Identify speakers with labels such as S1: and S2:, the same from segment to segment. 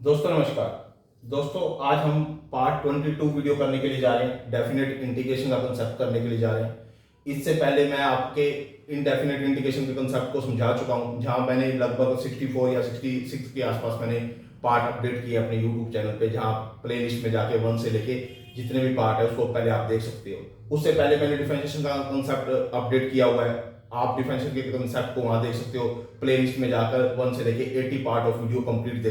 S1: दोस्तों नमस्कार। दोस्तों आज हम पार्ट 22 वीडियो करने के लिए जा रहे हैं। डेफिनेट इंटीग्रेशन का कंसेप्ट करने के लिए जा रहे हैं। इससे पहले मैं आपके इनडेफिनेट इंटीग्रेशन के कंसेप्ट को समझा चुका हूं, जहां मैंने लगभग 64 या 66 के आसपास मैंने पार्ट अपडेट किए अपने यूट्यूब चैनल पे, जहां प्ले लिस्ट में जाके 1 से लेके जितने भी पार्ट है उसको पहले आप देख सकते हो। उससे पहले मैंने डिफरेंशिएशन का कंसेप्ट अपडेट किया हुआ है। आप डिफरेंशिएशन के कंसेप्ट को वहां देख सकते हो। प्ले लिस्ट में जाकर 1 से लेके 80 पार्ट ऑफ वीडियो कंप्लीट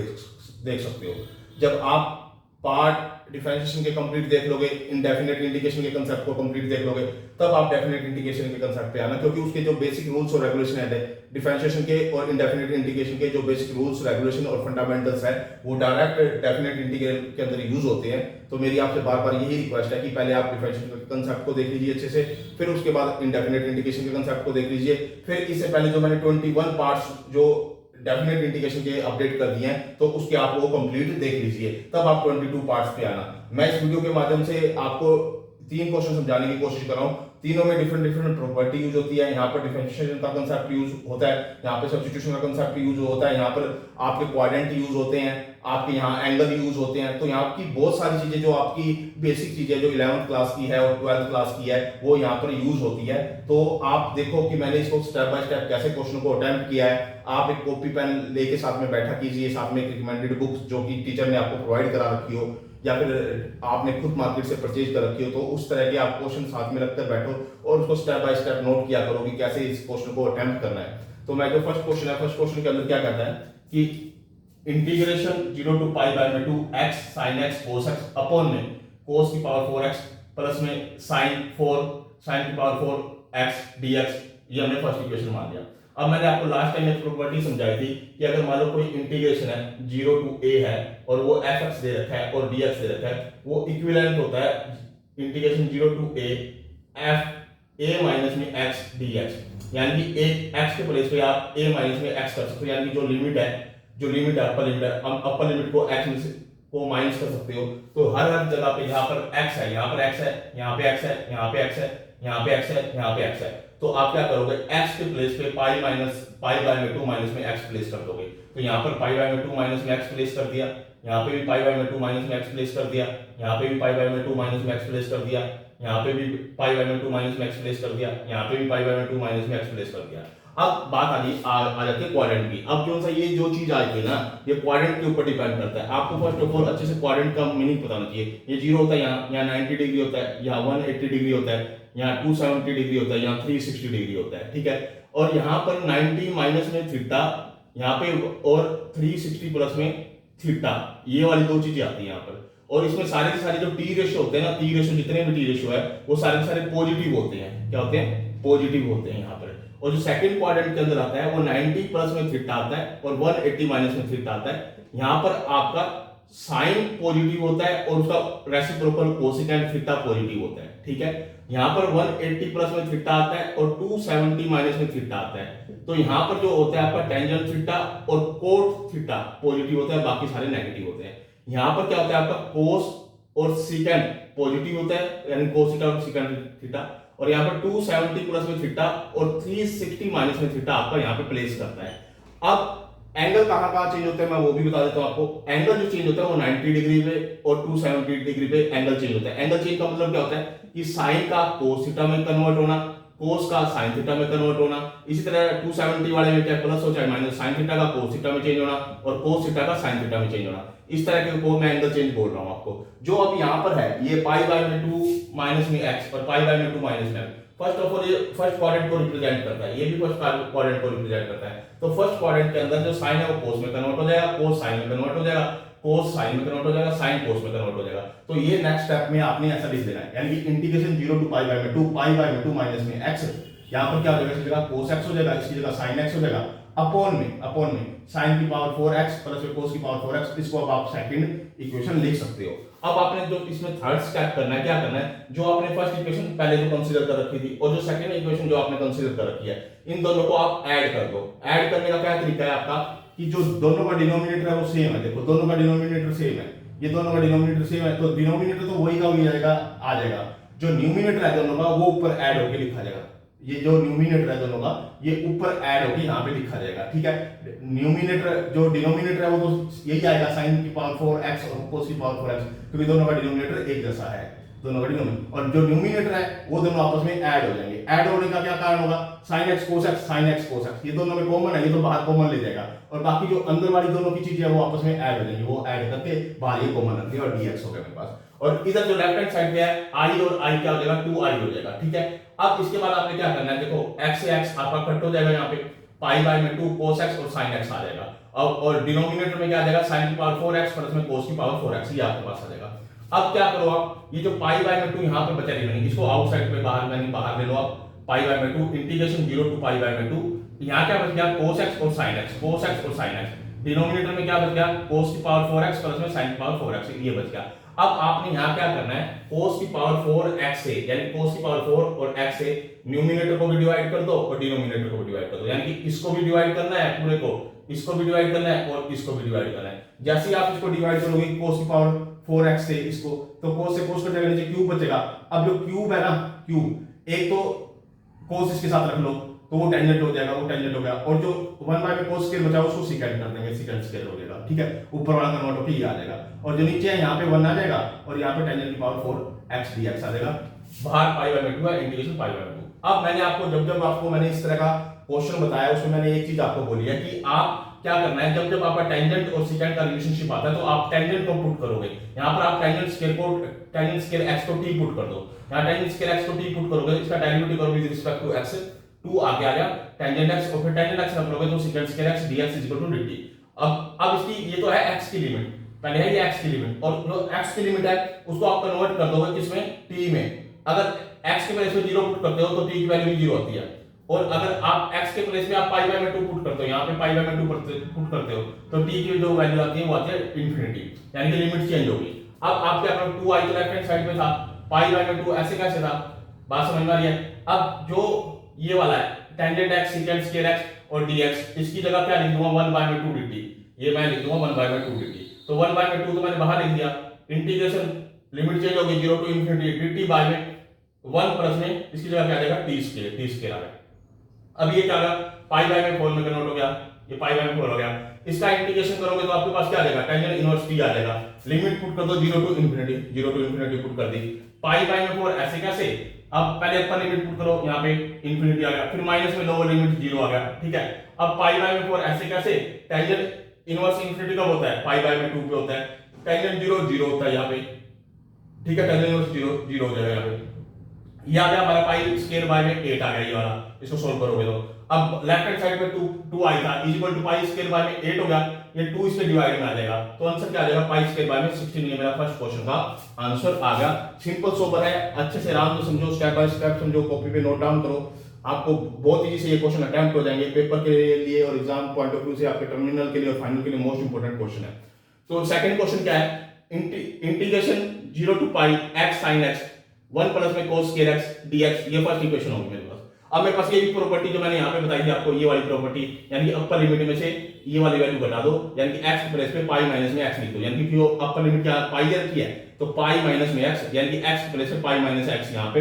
S1: देख सकते हो। जब आप पार्ट डिफरेंशिएशन के कंप्लीट देख लोगे, इनडेफिनेट इंटीग्रेशन के कंसेप्ट को कंप्लीट देख लोगे, तब आप डेफिनेट इंटीग्रेशन के कंसेप्ट पे आना, क्योंकि उसके जो बेसिक रूल्स और रेगुलेशन है डिफरेंशिएशन के और इनडेफिनेट इंटीग्रेशन के जो बेसिक रूल्स रेगुलेशन और फंडामेंटल्स है वो डायरेक्ट डेफिनेट इंटीग्रेशन के अंदर यूज होते हैं। तो मेरी आपसे बार बार यही रिक्वेस्ट है कि पहले आप डिफरेंशिएशन के कंसेप्ट को देख लीजिए अच्छे से, फिर उसके बाद इनडेफिनेट इंटीग्रेशन के कंसेप्ट को देख लीजिए। फिर इससे पहले जो मैंने 21 पार्ट्स जो डेफिनेट इंटीग्रेशन के अपडेट कर दिए हैं, तो उसके आप वो कंप्लीट देख लीजिए, तब आप 22 पार्ट्स पे आना। मैं इस वीडियो के माध्यम से आपको 3 क्वेश्चन समझाने की कोशिश कर रहा हूं। तीनों में डिफरेंट डिफरेंट प्रॉपर्टी यूज होती है। यहाँ पर डिफरेंशिएशन का कंसेप्ट यूज होता है, यहाँ पे सब्स्टिट्यूशन का कंसेप्ट यूज होता है, यहाँ पर आपके क्वाड्रेंट यूज होते हैं, आपके यहाँ एंगल यूज होते हैं। तो यहाँ की बहुत सारी चीजें जो आपकी बेसिक चीजें जो 11th क्लास की है और 12th क्लास की है वो यहाँ पर यूज होती है। तो आप देखो कि मैंने इसको स्टेप बाय स्टेप कैसे क्वेश्चन को अटेम्प्ट किया है। आप एक कॉपी पेन लेके साथ में बैठा कीजिए, साथ में एक रिकमेंडेड बुक जो कि टीचर ने आपको प्रोवाइड करा रखी हो या फिर आपने खुद मार्केट से परचेज कर रखी हो, तो उस तरह के आप क्वेश्चन साथ में रखकर बैठो और उसको स्टेप बाय स्टेप नोट किया करो कि कैसे इस क्वेश्चन को अटेम्प्ट करना है। तो मैं जो फर्स्ट क्वेश्चन है, फर्स्ट क्वेश्चन के अंदर क्या कहता है कि इंटीग्रेशन 0 to पाई बाय में 2x sin x cos x upon में cos की पावर 4x प्लस में sin की पावर 4x dx, ये हमने फर्स्ट इक्वेशन मान लिया। अब मैंने आपको लास्ट टाइम एक प्रॉपर्टी समझाई थी कि अगर मान लो कोई इंटीग्रेशन है 0 to a है और वो fx दे रखा है और dx दे रखा है, वो इक्विवेलेंट होता है integration 0 to a f a minus में x dx, यानी कि एक x के प्लेस पे आप a माइनस में x कर सकते हो, यानी कि जो लिमिट है अपर लिमिट है, हम अपर लिमिट को x में से को माइनस कर सकते हो। तो हर जगह पे यहाँ पर x है, यहाँ पर x है, यहाँ पे x है, यहाँ पे x है, यहाँ पे x है, यहाँ पे x है, तो आप क्या करोगे x के प्लेस पे पाई बाय में 2 माइनस में x प्लेस कर दोगे। तो यहाँ पर पाई बाय में 2 माइनस में x प्लेस कर दिया, यहाँ पे भी पाई बाय में 2 माइनस में x प्लेस कर दिया, यहाँ पे भी पाई बाय में 2 माइनस में x प्लेस कर दिया, यहाँ पे भी पाई बाय में 2 माइनस में x प्लेस कर दिया, यहाँ पे भी पाई बाय में 2 माइनस में x प्लेस कर दिया। अब बात आ जाती है क्वाड्रेंट की। अब कौन सा ये जो चीज आएगी ना, ये क्वाड्रेंट के ऊपर डिपेंड करता है। आपको फर्स्ट ऑफ ऑल अच्छे से क्वाड्रेंट का मीनिंग पता होना चाहिए। ये 0 होता है, यहाँ 90 डिग्री होता है, यहाँ 180 डिग्री होता है, यहाँ 270 डिग्री होता है, यहाँ 360 डिग्री होता है, ठीक है। और यहाँ पर 90 माइनस में थीटा यहाँ पे और 360 प्लस में थीटा, ये वाली दो चीजें आती है यहाँ पर। और इसमें सारे के सारे जो टी रेशियो होते हैं ना, टी रेशियो जितने भी टी रेशियो है वो सारे के सारे पॉजिटिव होते हैं। क्या होते हैं? पॉजिटिव होते हैं यहाँ पर। और जो सेकंड क्वाड्रेंट के अंदर आता है वो 90 प्लस में थीटा आता है और 180 माइनस में थीटा आता है। यहाँ पर आपका साइन पॉजिटिव होता है और उसका रेसिप्रोकल कोसेकेंट थीटा पॉजिटिव होता है, ठीक है। यहाँ पर 180 प्लस में थीटा आता है और 270 माइनस में थीटा आता है। तो यहाँ पर जो होता है आपका टेंजेंट थीटा और कोट थीटा पॉजिटिव होता है, बाकी सारे नेगेटिव होते हैं। यहाँ पर क्या होता है आपका कोस और सीकेंट पॉजिटिव होता है, यानी कोस थीटा और सीकेंट थीटा। और यहाँ पर 270 प्लस में थीटा और 360 माइनस में थीटा आपका यहाँ पे प्लेस करता है। अब एंगल कहाँ चेंज होता है मैं वो भी बता देता हूँ आपको। एंगल जो चेंज होता है वो 90 डिग्री पे और 270 डिग्री पे एंगल चेंज होता है। एंगल चेंज का मतलब क्या होता है कि साइन का कोस थीटा में कन्वर्ट होना, कोस का साइन थीटा में कन्वर्ट होना। इसी तरह 270 वाले में चाहे प्लस हो चाहे माइनस, साइन थीटा का कोस थीटा में चेंज होना और कोस थीटा का साइन थीटा में चेंज होना। इस तरह के को मैं एंगल चेंज बोल रहा हूँ आपको। जो अब यहाँ पर है ये पाई बाय में 2 माइनस में x और पाई बाय में 2 माइनस में। फर्स्ट ऑफ ऑल ये फर्स्ट क्वाड्रेंट को रिप्रेजेंट करता है, ये भी फर्स्ट क्वाड्रेंट को रिप्रेजेंट करता है। तो फर्स्ट क्वाड्रेंट के अंदर जो साइन है वो कोस में कन्वर्ट हो जाएगा, कोस साइन में कन्वर्ट हो जाएगा, कोस साइन में कन्वर्ट हो जाएगा, साइन कोस में कन्वर्ट हो जाएगा। तो ये नेक्स्ट स्टेप में आपने ऐसा लिख देना है, यानी कि इंटीग्रेशन 0 to पाई बाय में 2 पाई बाय में 2 माइनस में x, यहाँ पर क्या हो जाएगा, इसकी जगह cos x हो जाएगा, इसकी जगह sin x हो जाएगा, अपॉन में sin की पावर 4x प्लस में cos की पावर 4x। इसको अब आप सेकंड इक्वेशन लिख सकते हो। अब आपने जो इसमें थर्ड स्टेप करना है, क्या करना है, जो आपने फर्स्ट इक्वेशन पहले जो कंसीडर कर रखी थी और जो सेकंड इक्वेशन जो आपने कंसीडर कर रखी है, इन दोनों को आप ऐड कर दो। ऐड करने का क्या तरीका है आपका कि जो दोनों का डिनोमिनेटर है वो सेम है। देखो दोनों का डिनोमिनेटर सेम है, ये दोनों का डिनोमिनेटर सेम है, तो डिनोमिनेटर तो वही का वही आ जाएगा। जो न्यूमिनेटर है दोनों का वो ऊपर ऐड होकर लिखा जाएगा। ये जो न्यूमिनेटर है दोनों का, ये ऊपर ऐड होकर यहाँ पे लिखा जाएगा, ठीक है। न्यूमिनेटर जो डिनोमिनेटर है वो तो यही आएगा sin की पावर 4x और cos की पावर 4x, क्योंकि दोनों का डिनोमिनेटर एक जैसा है, दोनों का डिनोमिनेटर। और जो न्यूमिनेटर है वो दोनों आपस में ऐड हो जाएंगे। ऐड होने का क्या कारण होगा, sin x cos x, ये दोनों में कॉमन है, ये तो बाहर कॉमन ले जाएगा, और बाकी जो अंदर वाली दोनों की चीजें है वो आपस में ऐड हो जाएंगी, वो ऐड करके बाहर ये कॉमन रख दिया और dx हो गया मेरे पास। और इधर जो लेफ्ट हैंड साइड पे है i और i क्या हो जाएगा, 2i हो जाएगा, ठीक है। अब इसके बाद आपने क्या करना है, देखो x से x आपका कट हो जाएगा, यहाँ पे पाई बाय में 2 cos x और sin x आ जाएगा। अब और डिनोमिनेटर में क्या आ जाएगा, sin की पावर 4x प्लस में cos की पावर 4x, ये आपके पास आ जाएगा। अब क्या करो आप, ये जो पाई बाय में 2 यहाँ पे बचा रिमेनिंग, इसको आउटसाइड पे बाहर ले लो आप, पाई बाय में 2 इंटीग्रेशन 0 टू पाई बाय में 2, यहाँ क्या बच गया cos x और sin x, cos x और sin x। डिनोमिनेटर में क्या बच गया, cos की पावर 4x प्लस में sin की पावर 4x, ये बच गया। अब आपने यहाँ क्या करना है, cos की पावर 4x से, यानी cos की पावर 4 और x से न्यूमिनेटर को भी डिवाइड कर दो और डिनोमिनेटर को भी डिवाइड कर दो, यानी कि इसको भी डिवाइड करना है पूरे को, इसको भी डिवाइड करना है और इसको भी डिवाइड करना है। जैसे ही आप इसको डिवाइड करोगे cos की पावर 4x से इसको, तो cos से cos कट जाएगा, नीचे क्यूब बचेगा। अब जो क्यूब है ना, क्यूब एक तो cos इसके साथ रख लो तो वो टेंजेंट हो जाएगा, वो टेंजेंट हो गया, और जो 1 बाय में cos स्क्वायर बचा उसको सेकंड कर देंगे, सेकंड स्क्वायर हो जाएगा, ठीक है। ऊपर वाला कन्वर्ट होकर ये आ जाएगा, और जो नीचे है यहाँ पे 1 आ जाएगा, और यहाँ पे टेंजेंट की पावर 4x dx आ जाएगा, बाहर पाई बाय में 2 है, इंटीग्रेशन पाई बाय में 2। अब मैंने आपको जब आपको मैंने इस तरह का क्वेश्चन बताया, उसमें मैंने एक चीज आपको बोली है कि आप क्या करना है, जब आपका टेंजेंट और सेकंड का रिलेशनशिप आता है तो आप टेंजेंट को पुट करोगे, यहाँ पर आप टेंजेंट स्क्वायर x को t पुट कर दो, यहाँ टेंजेंट स्क्वायर x को t पुट करोगे, इसका डेरिवेटिव करोगे विद रिस्पेक्ट टू x, 2 आगे आ गया टेंजेंट x, और फिर टेंजेंट x रख लोगे तो second square x dx dt। अब इसकी ये तो है x की लिमिट, पहले है ये x की लिमिट, और जो x की लिमिट है उसको आप कन्वर्ट कर दोगे किसमें, t में। अगर x के प्लेस में 0 पुट करते हो तो t की वैल्यू भी 0 होती है, और अगर आप x के प्लेस में आप पाई बाय में 2 पुट करते हो, यहाँ पे पाई बाय में 2 पुट करते हो, तो t की जो वैल्यू आती है वो आती है इंफिनिटी, यानी कि लिमिट चेंज होगी। अब आप क्या करो, 2i तो लेफ्ट हैंड साइड में था, पाई बाय में 2 ऐसे कैसे था, बात समझ में आ रही है। अब जो ये वाला है tangent x second square x और dx, इसकी जगह क्या लिख दूंगा, 1 बाय में 2 dt, ये मैं लिख दूंगा 1 बाय में 2 dt, तो 1 बाय में 2 तो मैंने बाहर लिख दिया, इंटीग्रेशन लिमिट चेंज होगी 0 टू इंफिनिटी dt बाय में 1 प्लस में इसकी जगह क्या आ जाएगा, t स्क्वायर आ गया। अब ये क्या आ गया, पाई बाय में 4 में कन्वर्ट हो गया, ये पाई बाय में 4 हो गया, इसका इंटीग्रेशन करोगे तो आपके पास क्या आ जाएगा, टेंजेंट इनवर्स t आ जाएगा, लिमिट पुट कर दो 0 टू इंफिनिटी पुट कर दी, पाई बाय में 4 ऐसे कैसे, अब पहले अपर लिमिट पुट करो, यहाँ पे इंफिनिटी आ गया, फिर माइनस में लोअर लिमिट 0 आ गया, ठीक है। अब पाई बाय में 4 ऐसे कैसे, टेंजेंट इनवर्स इंफिनिटी कब होता है, पाई बाय में 2 पे होता है, टेंजेंट 0 होता है यहाँ पे, ठीक है, टेंजेंट इनवर्स 0 हो जाएगा यहाँ पे। ये आ गया हमारा पाई स्क्वायर बाय में 8 आ गया ये वाला, इसको सोल्व करोगे तो अब लेफ्ट हैंड साइड पे 2 आई था equal to pi square by में 8 हो गया, ये 2 इसके डिवाइड में आ जाएगा, तो आंसर क्या आ जाएगा, पाई स्क्वायर बाय में 16। ये मेरा फर्स्ट क्वेश्चन का आंसर आ गया। सिंपल सोबर है, अच्छे से आराम से समझो, स्टेप बाय स्टेप समझो, कॉपी पे नोट डाउन करो, आपको बहुत इजी से ये क्वेश्चन अटेम्प्ट हो जाएंगे पेपर के लिए और एग्जाम पॉइंट ऑफ व्यू से, आपके टर्मिनल के लिए और फाइनल के लिए मोस्ट इंपोर्टेंट क्वेश्चन है। तो सेकंड क्वेश्चन क्या है, integration 0 to pi x sin x 1 plus में cos स्क्वायर x dx, ये फर्स्ट इक्वेशन होगी मेरे पास। अब मेरे पास ये भी प्रॉपर्टी जो मैंने यहाँ पे बताई थी आपको, ये वाली प्रॉपर्टी, यानी कि अपर लिमिट में से ये वाली वैल्यू घटा दो, यानी कि x प्लस पे पाई माइनस में x लिख दो, यानी कि अपर लिमिट क्या पाई रखी है, तो पाई माइनस में x, यानी कि x प्लस पे पाई माइनस x, यहाँ पे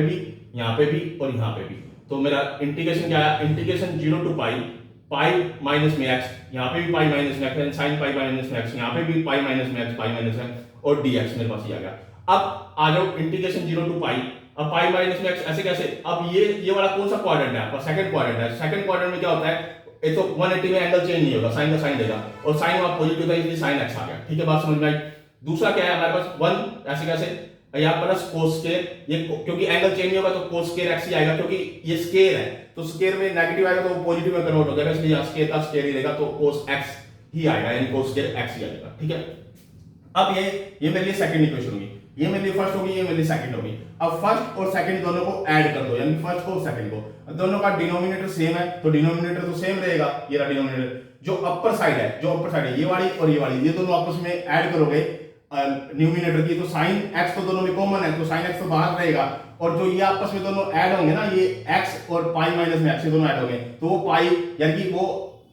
S1: भी और यहाँ पे भी। तो मेरा इंटीग्रेशन क्या है, इंटीग्रेशन 0 टू पाई माइनस में x, यहाँ पे भी पाई माइनस में x, साइन पाई माइनस में x, यहाँ पे भी पाई माइनस में x, पाई माइनस में और dx मेरे पास ये आ गया। अब आ जाओ इंटीग्रेशन 0 टू पाई, अब पाई माइनस में x ऐसे कैसे, अब ये वाला कौन सा क्वाड्रेंट है आपका, सेकंड क्वाड्रेंट है। सेकंड क्वाड्रेंट में क्या होता है, ये तो 180 में एंगल चेंज नहीं होगा, साइन का साइन देगा, और साइन वहां पॉजिटिव था इसलिए साइन x आ गया, ठीक है, बात समझ में आई। दूसरा क्या है हमारे पास 1 ऐसे कैसे, यहाँ प्लस कोस स्क्वायर, ये क्योंकि एंगल चेंज नहीं होगा तो कोस स्क्वायर x ही आएगा, क्योंकि ये स्क्वायर है तो स्क्वायर में नेगेटिव आएगा तो वो पॉजिटिव में कन्वर्ट हो जाएगा, इसलिए यहाँ स्क्वायर का स्क्वायर ही रहेगा, तो कोस x ही आएगा, यानी कोस स्क्वायर x ही आएगा, ठीक है। अब ये मेरे लिए सेकंड इक्वेशन होगी, ये मेरे लिए फर्स्ट होगी, ये मेरे लिए सेकंड होगी। अब फर्स्ट और सेकंड दोनों को ऐड कर दो, यानी फर्स्ट को और सेकंड को, दोनों का डिनोमिनेटर सेम है तो डिनोमिनेटर तो सेम रहेगा, ये रहा डिनोमिनेटर। जो अपर साइड है ये वाली और ये दोनों आपस में ऐड करोगे न्यूमिनेटर की, तो sin x तो दोनों में कॉमन है, तो sin x तो बाहर रहेगा, और जो ये आपस में दोनों ऐड होंगे ना, ये x और पाई माइनस में x, ये दोनों ऐड होंगे, तो वो पाई, यानी कि वो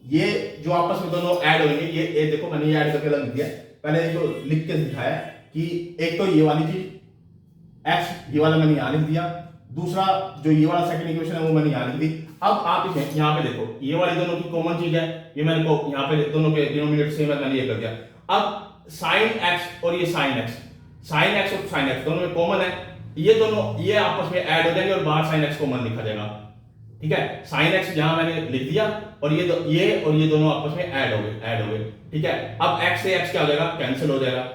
S1: ये जो आपस में दोनों ऐड होंगे, ये देखो मैंने ये ऐड करके लिख दिया, पहले इसको लिख के दिखाया कि एक तो ये वाली चीज x, ये वाला मैंने यहां लिख दिया, दूसरा जो ये वाला सेकंड इक्वेशन है वो मैंने यहाँ लिख दी। अब आप इसे यहाँ पे देखो, ये वाली दोनों की कॉमन चीज है, ये मैंने को यहाँ पे दोनों के डिनोमिनेटर सेम है, मैंने ये कर दिया। अब साइन एक्स और ये साइन एक्स, साइन एक्स और साइन एक्स दोनों में कॉमन है, ये दोनों ये आपस में ऐड हो जाएंगे और बाहर साइन एक्स कॉमन लिखा जाएगा, ठीक है। साइन एक्स यहां मैंने लिख दिया और ये और ये दोनों आपस में ऐड हो गए, ठीक है। अब x से x क्या हो जाएगा, कैंसिल हो जाएगा।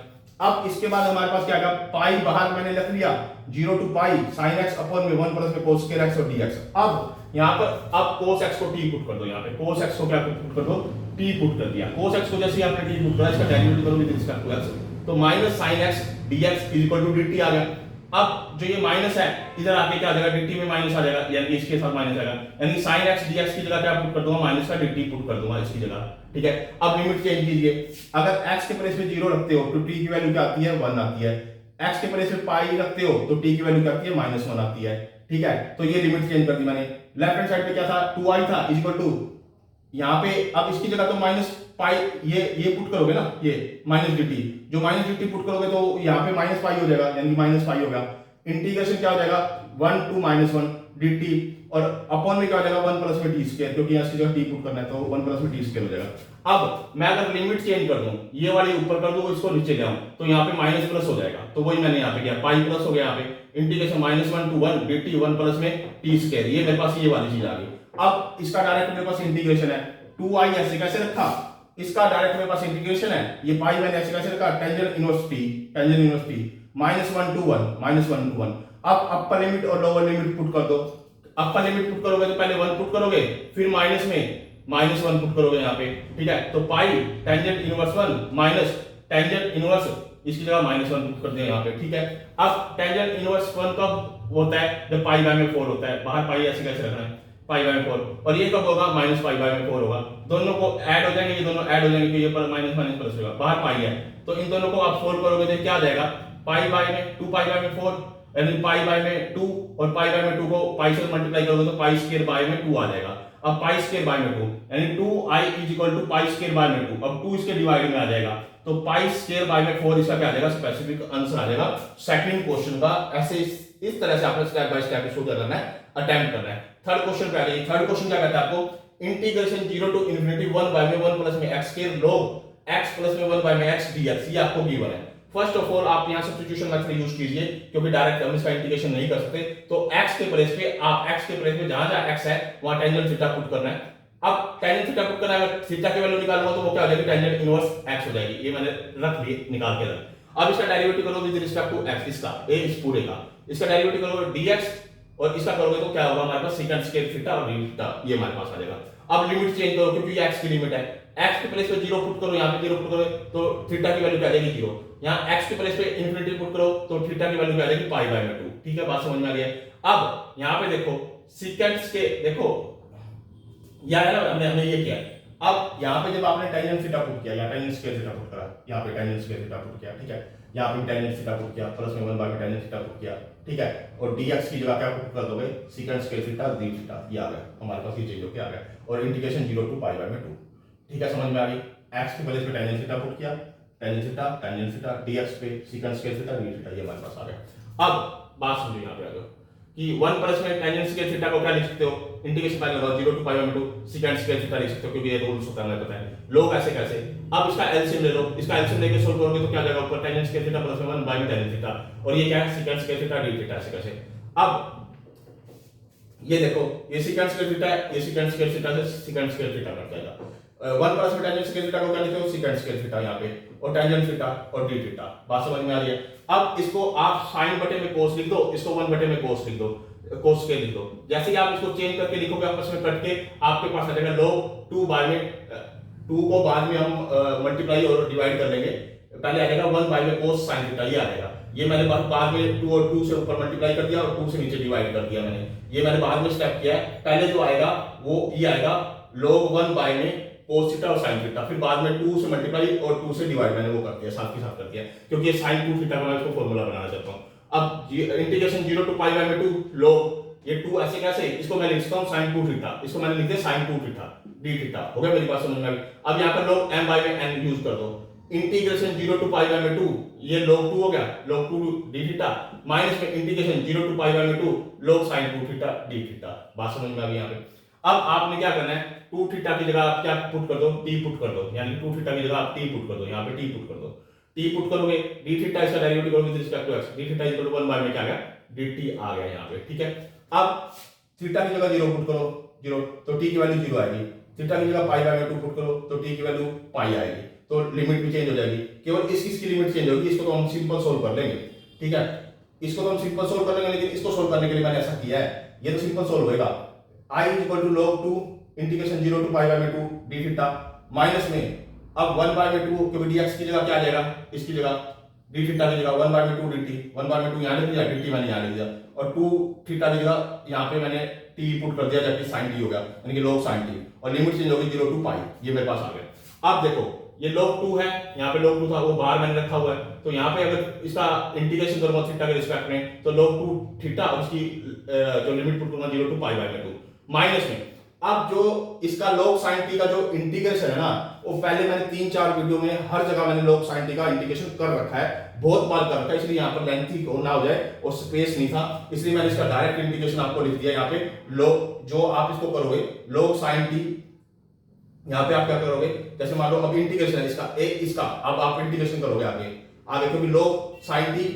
S1: अब इसके बाद हमारे पास क्या आएगा, पाई बाहर मैंने लिख लिया 0 to pi sin x upon में 1 प्लस में cos स्क्वायर x और dx। अब यहां पर अब cos x को t पुट कर दो, यहां पे cos x को क्या पुट कर दो, t पुट कर दिया। cos x को जैसे ही आपने t पुट करा, इसका डेरिवेटिव करो विद रिस्पेक्ट टू x, तो minus sin x dx is equal to dt आ गया। अब जो ये माइनस है इधर आके क्या आ जाएगा, dt में माइनस आ जाएगा, यानी इसके साथ माइनस आएगा, यानी sin x dx की जगह क्या पुट कर दूंगा, माइनस का dt पुट कर दूंगा इसकी जगह, ठीक है। अब लिमिट चेंज कीजिए, अगर x के प्लेस पे 0 रखते हो तो t की वैल्यू क्या आती है, 1 आती है। x के प्लेस पे पाई रखते हो तो t की वैल्यू क्या आती है, -1 आती है, ठीक है। तो ये लिमिट चेंज कर दी मैंने। लेफ्ट हैंड साइड पे क्या था, 2i था इज इक्वल टू, यहाँ पे अब इसकी जगह तो माइनस पाई ये पुट करोगे ना, ये माइनस dt, जो माइनस dt पुट करोगे तो यहाँ पे माइनस पाई हो जाएगा, यानी माइनस पाई हो गया। इंटीग्रेशन क्या हो जाएगा, 1 टू -1 dt, और अपॉन में क्या हो जाएगा 1 प्लस में t स्क्वायर, क्योंकि यहाँ इसकी जगह t पुट करना है तो 1 प्लस में t स्क्वायर हो जाएगा। अब मैं अगर लिमिट चेंज कर दूं, ये वाली ऊपर कर दूं, इसको नीचे ले आऊं, तो यहाँ पे माइनस प्लस हो जाएगा, तो वही मैंने यहाँ पे किया, पाई प्लस हो गया, यहाँ पे इंटीग्रेशन -1 टू 1 dt 1 प्लस में t स्क्वायर, ये मेरे पास ये वाली चीज आ गई। अब इसका डायरेक्ट मेरे पास इंटीग्रेशन है, 2i ऐसे कैसे रखा, इसका डायरेक्ट मेरे पास इंटीग्रेशन है, ये पाई मैंने ऐसे कैसे रखा, टेंजेंट इनवर्स t -1 टू 1। अब अपर लिमिट और लोअर लिमिट पुट कर दो। अपर लिमिट पुट करोगे तो पहले 1 पुट करोगे, फिर माइनस में -1 पुट करोगे यहाँ पे, ठीक है। तो pi tangent inverse 1 minus tangent inverse, इसकी जगह -1 पुट कर दिया यहाँ पे, ठीक है। अब टेंजेंट इनवर्स 1 कब होता है, जब पाई बाय में 4 होता है, बाहर पाई ऐसे कैसे रखना है, पाई बाय में 4, और ये कब होगा, माइनस पाई बाय में 4 होगा। दोनों को ऐड हो जाएंगे, ये दोनों ऐड हो जाएंगे, ये पर माइनस माइनस प्लस होगा, बाहर पाई है, तो इन दोनों को आप सोल्व करोगे तो क्या आ जाएगा, पाई बाय में 2 पाई बाय में 4, यानी पाई बाय में 2 और पाई बाय में 2 को पाई से मल्टीप्लाई करोगे तो पाई स्क्वायर बाय में 2 आ जाएगा। अब पाई स्क्वायर बाय में 2 यानी 2i is equal to pi square by में 2, अब 2 इसके डिवाइड में आ जाएगा, तो पाई स्क्वायर बाय में 4 इसका क्या आ जाएगा, स्पेसिफिक आंसर आ जाएगा सेकंड क्वेश्चन का। ऐसे इस तरह से आपने स्टेप बाय स्टेप इसको क्या करना है, अटेम्प्ट करना है। थर्ड क्वेश्चन पे आ गए। थर्ड क्वेश्चन क्या कहता है आपको, इंटीग्रेशन 0 टू इन्फिनिटी 1 बाय में 1 प्लस में x के log x प्लस में 1 बाय में x dx, ये आपको गिवन है। फर्स्ट ऑफ ऑल आप यहां सब्स्टिट्यूशन मेथड यूज कीजिए, क्योंकि डायरेक्ट हम इसका इंटीग्रेशन नहीं कर सकते, तो x के प्लेस पे आप x के प्लेस पे जहां x है वहां टेंजेंट थीटा पुट करना है। अब टेंजेंट थीटा पुट करना है, अगर थीटा की वैल्यू निकालूंगा तो वो क्या हो जाएगी, टेंजेंट इनवर्स x हो जाएगी, ये मैंने रख ली निकाल के रख। अब इसका डेरिवेटिव करो विद रिस्पेक्ट टू x, इसका इस पूरे का, इसका डेरिवेटिव करोगे dx, और इसका करोगे तो क्या होगा हमारे पास सेकंड स्क्वायर थीटा और डी थीटा, ये हमारे पास आ जाएगा। अब लिमिट चेंज करो, क्योंकि ये x की लिमिट है, x के प्लेस पे 0 पुट करो, यहाँ पे 0 पुट करो तो थीटा की वैल्यू क्या आ जाएगी 0, यहाँ x के प्लेस पे इन्फिनिटी पुट करो तो थीटा की वैल्यू क्या आ जाएगी पाई बाय में 2, ठीक है, बात समझ में आ रही है। अब यहाँ पे देखो सेकंड्स के, देखो यार है ना, हमने ये किया। अब यहाँ पे जब आपने टेंजेंट थीटा पुट किया, यहाँ टेंजेंट स्क्वायर थीटा पुट करा, यहाँ पे टेंजेंट स्क्वायर थीटा पुट किया, ठीक है, यहाँ पे टेंजेंट थीटा पुट किया, प्लस में 1 बाय टेंजेंट थीटा पुट किया, ठीक है, और dx की जगह क्या पुट कर दोगे, second square theta d theta, ये आ गया हमारे पास, ये चेंज होके आ गया, और इंटीग्रेशन 0 टू पाई बाय में 2, ठीक है, समझ में आ गई। x के प्लेस पे टेंजेंट थीटा पुट किया, टेंजेंट थीटा dx पे second square theta d theta, ये हमारे पास आ गया। अब बात समझो यहाँ पे आ जाओ कि 1 प्लस में टेंजेंट स्क्वायर थीटा को क्या लिख सकते हो, इंटीग्रेशन बाय लगाओ 0 टू पाई बाय में 2 सेकंड स्क्वायर थीटा लिख सकते हो, क्योंकि ये रूल्स होता है पता है। लोग ऐसे कैसे, अब इसका एलसीएम ले लो, इसका एलसीएम लेके सोल्व करोगे तो क्या आ जाएगा, ऊपर टेंजेंट स्क्वायर थीटा प्लस में 1 बाय टेंजेंट थीटा, और ये क्या है second square theta d theta, ऐसे कैसे। अब ये देखो ये सेकंड स्क्वायर थीटा है, ये सेकंड स्क्वायर थीटा से सेकंड स्क्वायर थीटा कट जाएगा। 1 प्लस में टेंजेंट स्क्वायर थीटा को क्या लिखते हो, सेकंड स्क्वायर थीटा यहाँ पे, और टेंजेंट थीटा और d थीटा, बात समझ में आ रही है। अब इसको आप sin बटे में cos लिख दो, इसको 1 बटे में cos लिख दो, cos के लिख दो। जैसे ही आप इसको चेंज करके लिखोगे आपस में कट के, आपके पास आ जाएगा log 2 बाय में 2 को बाद में हम मल्टीप्लाई और डिवाइड कर लेंगे, पहले आ जाएगा 1 बाय में cos sin थीटा, ये आ जाएगा। ये मैंने बाद में 2 और 2 से ऊपर मल्टीप्लाई कर दिया और 2 से नीचे डिवाइड कर दिया मैंने, ये मैंने बाद में स्टेप किया है। पहले जो आएगा वो ये आएगा log 1 बाय में cos थीटा और sin थीटा, फिर बाद में 2 से मल्टीप्लाई और 2 से डिवाइड मैंने वो कर दिया, साथ के साथ कर दिया, क्योंकि ये sin 2 थीटा का मैं इसको फार्मूला बनाना चाहता हूं। अब इंटीग्रेशन 0 टू पाई बाय में 2 log ये 2 ऐसे कैसे, इसको मैं लिख सकता हूं sin 2 थीटा, इसको मैंने लिख दिया sin 2 थीटा d थीटा, हो गया, मेरी बात समझ में आ गई। अब यहां पर log m बाय में n यूज कर दो, इंटीग्रेशन 0 टू पाई बाय में 2, ये log 2 हो गया, log 2 डी थीटा, माइनस में इंटीग्रेशन 0 टू पाई बाय में 2 log sin 2 theta D theta. बात समझ में आ गई यहाँ पे। अब आपने क्या करना है, 2 थीटा की जगह आप क्या पुट कर दो, t पुट कर दो, यानी 2 थीटा की जगह आप t पुट कर दो, यहाँ पे t पुट कर दो। t पुट करोगे, d थीटा इसका डेरिवेटिव करोगे with respect to x, d theta equal to 1 by में क्या आ गया, dt आ गया यहाँ पे, ठीक है। अब थीटा की जगह 0 पुट करो, 0, तो t की वैल्यू 0 आएगी। थीटा की जगह पाई बाय में 2 पुट करो, तो t की वैल्यू पाई आएगी, तो लिमिट भी चेंज हो जाएगी। केवल इसकी लिमिट चेंज होगी, इसको तो हम सिंपल सोल्व कर लेंगे, ठीक है। इसको तो हम सिंपल सोल्व कर लेंगे, लेकिन इसको सोल्व करने के लिए मैंने ऐसा किया है, ये तो सिंपल सोल्व होएगा। i equal to log 2 integration 0 to pi by में 2 डी थीटा, माइनस में अब 1 बाय में 2 क्योंकि dx की जगह क्या आ जाएगा, इसकी जगह डी थीटा की जगह 1 बाय में 2 dt, 1 बाय में 2 यहाँ लिख दिया, dt मैंने यहाँ लिख दिया, और 2 थीटा की जगह यहाँ पे मैंने t पुट कर दिया, जबकि sin t हो गया, यानी कि log sin t, और लिमिट चेंज होगी 0 टू पाई, ये मेरे पास आ गया। अब देखो ये log 2 है, यहाँ पे log 2 था, वो बाहर मैंने रखा हुआ है, तो यहाँ पे अगर इसका इंटीग्रेशन करूंगा थीटा के रिस्पेक्ट में, तो log 2 थीटा और उसकी जो लिमिट पुट करूंगा 0 टू पाई बाय में 2, माइनस में अब जो इसका log sin t का जो इंटीग्रेशन है ना, वो पहले मैंने 3-4 वीडियो में हर जगह मैंने log sin t का इंटीग्रेशन कर रखा है, बहुत बार कर रखा है, इसलिए यहाँ पर लेंथी ना हो जाए और स्पेस नहीं था, इसलिए मैंने इसका डायरेक्ट इंटीग्रेशन आपको लिख दिया यहाँ पे। log जो आप इसको करोगे log sin t, यहाँ पे आप क्या करोगे, जैसे मान लो अब इंटीग्रेशन है इसका अब आप इंटीग्रेशन करोगे आगे क्योंकि log sin t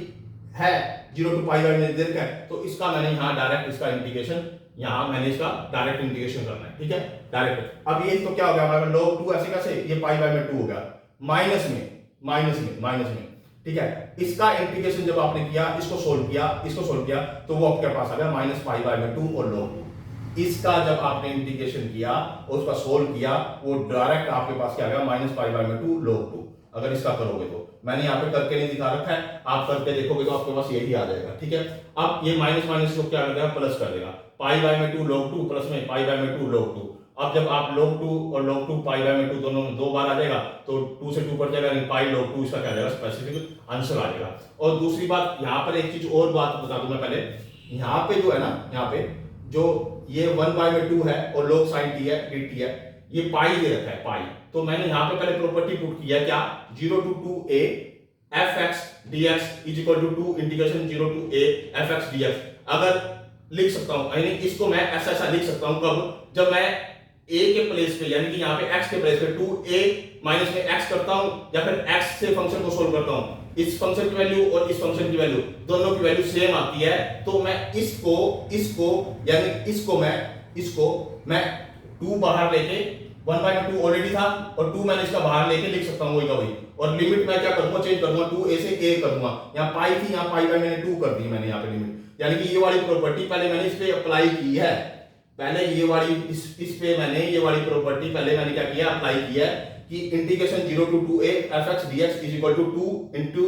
S1: है 0 टू पाई बाय में दे रखा है, तो इसका मैंने यहाँ डायरेक्ट इसका इंटीग्रेशन, यहाँ मैंने इसका डायरेक्ट इंटीग्रेशन करना है, ठीक है, डायरेक्ट। अब ये तो क्या हो गया हमारा log 2 ऐसे कैसे, ये पाई बाय में 2 हो गया, माइनस में, ठीक है। इसका इंटीग्रेशन जब आपने किया, इसको सोल्व किया, तो वो आपके पास आ गया माइनस पाई बाय में 2 और log 2। इसका जब आपने इंटीग्रेशन किया और उसका सोल्व किया, वो डायरेक्ट आपके पास क्या आ गया, माइनस पाई बाय में 2 log 2। अगर इसका करोगे तो मैंने यहाँ पे करके नहीं दिखा रखा है, आप करके देखोगे तो आपके पास यही आ जाएगा, ठीक है। अब ये माइनस को क्या कर देगा, प्लस कर देगा, पाई बाय में 2 log 2 प्लस में पाई बाय में 2 log 2। अब जब आप log 2 और log 2 पाई बाय में 2 दोनों दो बार आ जाएगा, तो 2 से 2 कट जाएगा, पाई log 2 इसका क्या जाएगा, स्पेसिफिक आंसर आ जाएगा। और दूसरी बात यहाँ पर एक चीज और बात बता दूं मैं पहले, यहाँ पे जो है ना, यहाँ पे जो ये 1 बाय में 2 है और log sin t है dt है, ये पाई दे रखा है पाई, तो मैंने यहाँ पे पहले प्रॉपर्टी पुट किया क्या, 0 to 2a fx dx is equal to 2 integration 0 to a fx dx। अगर लिख सकता हूं, यानी इसको मैं ऐसा लिख सकता हूं कब, जब मैं a के प्लेस पे, यानी कि यहाँ पे x के प्लेस पे 2a माइनस में x करता हूं, या फिर x से फंक्शन को सोल्व करता हूं, इस फंक्शन की वैल्यू और इस फंक्शन की वैल्यू दोनों की वैल्यू सेम आती है, तो मैं इसको यानी इसको मैं 2 बाहर लेके 1 बाय 2 ऑलरेडी था और 2 मैंने इसका बाहर लेके लिख सकता हूं वही का वही, और लिमिट मैं क्या करूंगा, चेंज कर दूंगा, 2a से a कर दूंगा। यहाँ पाई थी, यहाँ पाई बाय मैंने 2 कर दी मैंने यहाँ पे लिमिट, यानी कि ये वाली प्रॉपर्टी पहले मैंने इस पे अप्लाई की है, पहले ये वाली इस पे मैंने ये वाली प्रॉपर्टी पहले मैंने क्या किया, अप्लाई किया है कि integration 0 to 2a fx dx is equal to 2 into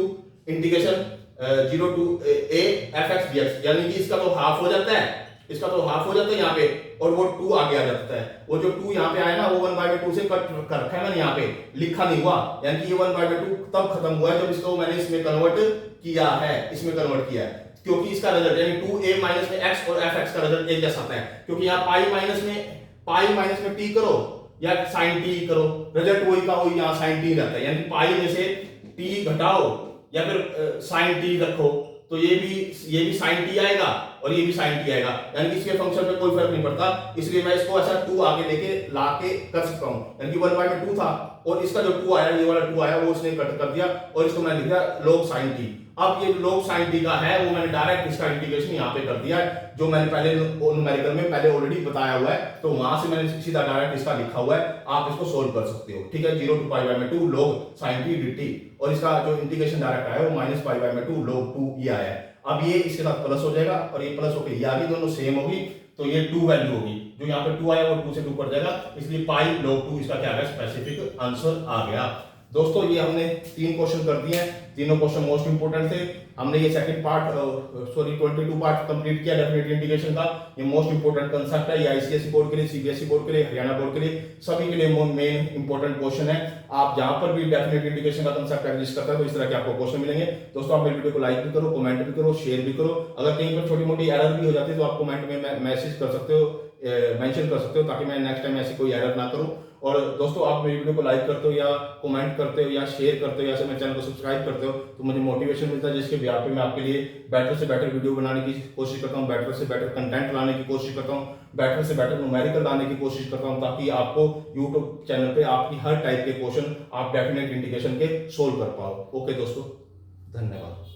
S1: integration 0 to a fx dx, यानी कि इसका तो हाफ हो जाता है, यहाँ पे, और वो 2 आगे आ जाता है, वो जो 2 यहाँ पे आया ना, वो 1 बाय 2 से कट कर रखा है मैंने, यहाँ पे लिखा नहीं हुआ, यानी कि ये 1 बाय 2 तब खत्म हुआ है जब इसको मैंने इसमें कन्वर्ट किया है, क्योंकि इसका रिजल्ट यानी 2a माइनस में x और fx का रिजल्ट एक जैसा आता है, क्योंकि यहाँ पाई माइनस में t करो या sin t करो, रिजल्ट वही का वही यहाँ sin t रहता है, यानी पाई में से t घटाओ या फिर sin t रखो, तो ये भी sin t आएगा और ये भी sin t आएगा, यानी कि इसके फंक्शन पे कोई फर्क नहीं पड़ता, इसलिए मैं इसको ऐसा 2 आगे लेके लाके कर सकता हूं, यानी कि 1 बाय 2 था और इसका जो 2 आया, ये वाला 2 आया, वो उसने कट कर दिया और इसको मैंने लिख दिया log sin t। अब ये log sin t का है, वो मैंने डायरेक्ट इसका इंटीग्रेशन यहाँ पे कर दिया है, जो मैंने पहले न्यूमेरिकल में पहले ऑलरेडी बताया हुआ है, तो वहां से मैंने सीधा डायरेक्ट इसका लिखा हुआ है, आप इसको सोल्व कर सकते हो, ठीक है। 0 टू पाई बाय में 2 log sin t dt, और इसका जो इंटीग्रेशन डायरेक्ट आया वो माइनस पाई बाय में 2 log 2 ये आया है। अब ये इसके साथ प्लस हो जाएगा और ये प्लस होकर ये आ गई, दोनों सेम होगी, तो ये 2 वैल्यू होगी, जो यहाँ पे 2 आया वो 2 से 2 कट जाएगा, इसलिए पाई log 2 इसका क्या आ गया, स्पेसिफिक आंसर आ गया। दोस्तों ये हमने 3 क्वेश्चन कर दिए हैं, तीनों क्वेश्चन मोस्ट इंपोर्टेंट थे। हमने ये सेकंड पार्ट 22 पार्ट कंप्लीट किया डेफिनेट इंटीग्रेशन का। ये मोस्ट इंपोर्टेंट कंसेप्ट है, ये आईसीएसई बोर्ड के लिए, सीबीएसई बोर्ड के लिए, हरियाणा बोर्ड के लिए, सभी के लिए मेन इंपोर्टेंट क्वेश्चन है। आप जहां पर भी डेफिनेट इंटीग्रेशन का कंसेप्ट एग्जिस्ट करता है तो इस तरह के आपको क्वेश्चन मिलेंगे। दोस्तों आप मेरे वीडियो को लाइक भी करो, कमेंट भी करो, शेयर भी करो। अगर कहीं पर छोटी मोटी एरर भी हो जाती है तो आप कमेंट में मैसेज कर सकते हो, मेंशन कर सकते हो, ताकि मैं नेक्स्ट टाइम ऐसी कोई एरर ना करूं। और दोस्तों आप मेरी वीडियो को लाइक करते हो या कमेंट करते हो या शेयर करते हो या मेरे चैनल को सब्सक्राइब करते हो तो मुझे मोटिवेशन मिलता है, जिसके ब्याह पे मैं आपके लिए बेटर से बेटर वीडियो बनाने की कोशिश करता हूँ, बेटर से बेटर कंटेंट लाने की कोशिश करता हूँ, बेटर से बेटर न्यूमेरिकल लाने की कोशिश करता हूँ, ताकि आपको यूट्यूब चैनल पे आपकी हर टाइप के क्वेश्चन आप डेफिनेट इंटीग्रेशन के सोल्व कर पाओ। ओके दोस्तों, धन्यवाद।